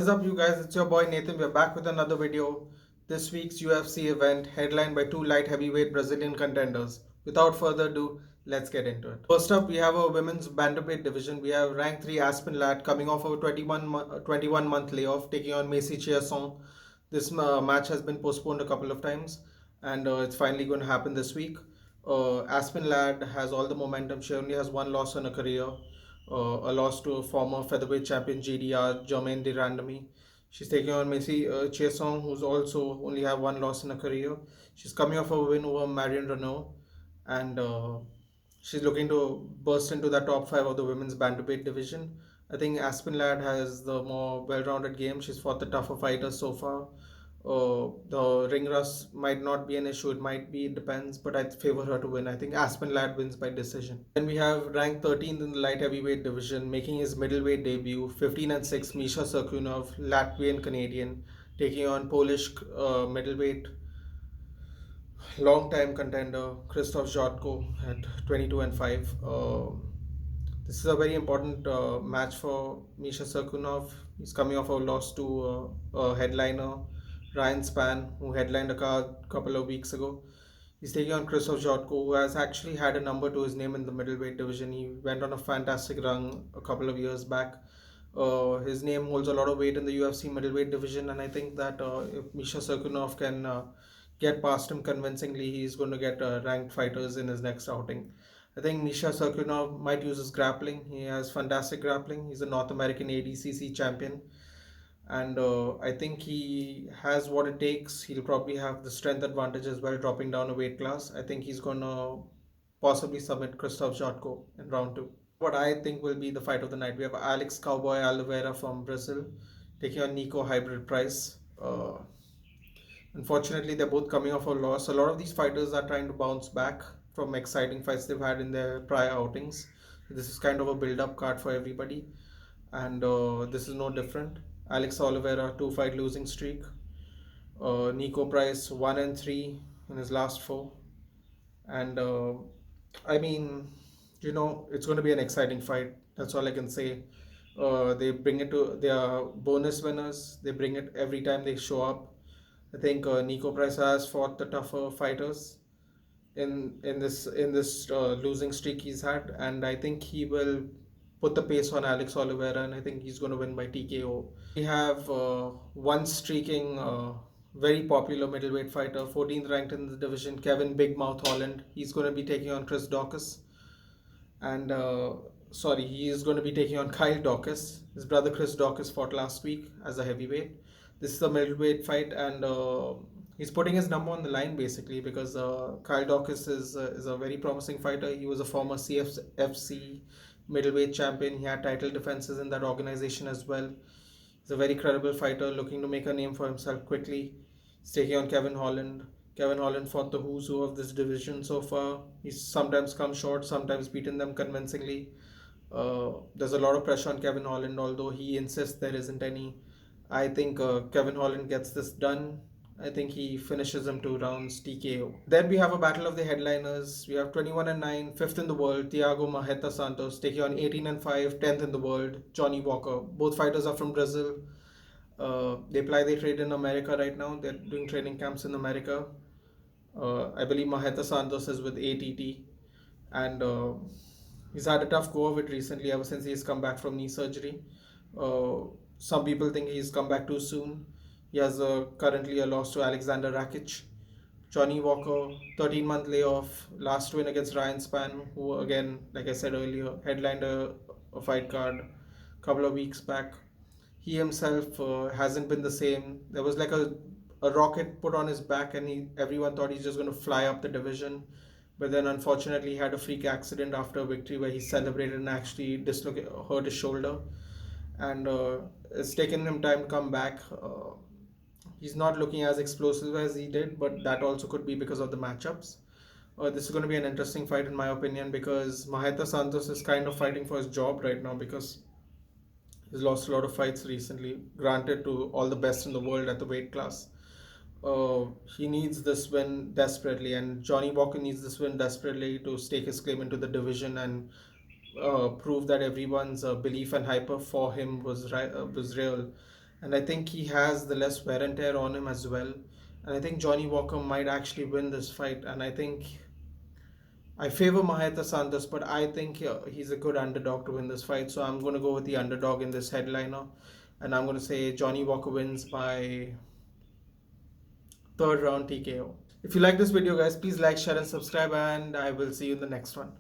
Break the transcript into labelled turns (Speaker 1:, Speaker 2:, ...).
Speaker 1: What is up, you guys? It's your boy Nathan. We're back with another video. This week's UFC event, headlined by two light heavyweight Brazilian contenders. Without further ado, let's get into it. First up, we have our women's bantamweight division. We have rank 3 Aspen Lat coming off of a 21-month layoff, taking on Misha Cirkunov. This match has been postponed a couple of times, and it's finally going to happen this week. Aspen Ladd has all the momentum. She only has one loss in her career, a loss to a former featherweight champion GDR, Jermaine de Randami. She's taking on Messi Chiasson, who's also only have one loss in her career. She's coming off a win over Marion Renault, and she's looking to burst into the top five of the women's bantamweight division. I think Aspen Ladd has the more well-rounded game. She's fought the tougher fighters so far. The ring rust might not be an issue. It might be. It depends. But I favor her to win. I think Aspen Ladd wins by decision. Then we have ranked 13th in the light heavyweight division, making his middleweight debut. 15-6, Misha Cirkunov, Latvian Canadian, taking on Polish middleweight long-time contender Krzysztof Jotko at 22-5. This is a very important match for Misha Cirkunov. He's coming off a loss to a headliner, Ryan Spann, who headlined a card a couple of weeks ago. He's taking on Krzysztof Jotko, who has actually had a number to his name in the middleweight division. He went on a fantastic run a couple of years back. His name holds a lot of weight in the UFC middleweight division, and I think that if Misha Cirkunov can get past him convincingly, he's going to get ranked fighters in his next outing. I think Misha Cirkunov might use his grappling. He has fantastic grappling. He's a North American ADCC champion, and I think he has what it takes. He'll probably have the strength advantage as well, dropping down a weight class. I think he's gonna possibly submit Krzysztof Jotko in round two. What I think will be the fight of the night. We have Alex Cowboy Oliveira from Brazil taking on Nico Hybrid Price. Unfortunately, they're both coming off a loss. A lot of these fighters are trying to bounce back from exciting fights they've had in their prior outings. This is kind of a build-up card for everybody, and this is no different. Alex Oliveira, two-fight losing streak. Nico Price, 1-3 in his last four. And I mean, it's going to be an exciting fight. That's all I can say. They bring it to their bonus winners. They bring it every time they show up. I think Nico Price has fought the tougher fighters in this losing streak he's had, and I think he will put the pace on Alex Oliveira, and I think he's going to win by TKO. We have one streaking, very popular middleweight fighter, 14th ranked in the division, Kevin Big Mouth Holland. He's going to be taking on Chris Daukaus, and he is going to be taking on Kyle Daukaus. His brother Chris Daukaus fought last week as a heavyweight. This is a middleweight fight, and he's putting his number on the line basically because Kyle Daukaus is a very promising fighter. He was a former CFC middleweight champion. He had title defenses in that organization as well. He's a very credible fighter looking to make a name for himself quickly. He's taking on Kevin Holland. Kevin Holland fought the who's who of this division so far. He's sometimes come short, sometimes beaten them convincingly. There's a lot of pressure on Kevin Holland, although he insists there isn't any. I think Kevin Holland gets this done. I think he finishes him 2 rounds TKO. Then we have a battle of the headliners. We have 21-9, 5th in the world, Thiago Santos taking on 18-5, 10th in the world, Johny Walker. Both fighters are from Brazil. They trade in America right now. They're doing training camps in America. I believe Maheta Santos is with ATT, and he's had a tough go of it recently ever since he's come back from knee surgery. Some people think he's come back too soon. He has currently a loss to Alexander Rakic. Johnny Walker, 13-month layoff, last win against Ryan Spann, who again, like I said earlier, headlined a fight card a couple of weeks back. He himself hasn't been the same. There was like a rocket put on his back, and everyone thought he's just going to fly up the division. But then unfortunately he had a freak accident after a victory where he celebrated and actually hurt his shoulder. And it's taken him time to come back. He's not looking as explosive as he did, but that also could be because of the matchups. This is going to be an interesting fight in my opinion because Maheta Santos is kind of fighting for his job right now because he's lost a lot of fights recently, granted to all the best in the world at the weight class. He needs this win desperately, and Johnny Walker needs this win desperately to stake his claim into the division and prove that everyone's belief and hype for him was real. and I think he has the less wear and tear on him as well. And I think Johnny Walker might actually win this fight. And I think I favor Maheta Santos, but I think he's a good underdog to win this fight. So I'm going to go with the underdog in this headliner, and I'm going to say Johnny Walker wins by third round TKO. If you like this video, guys, please like, share, and subscribe, and I will see you in the next one.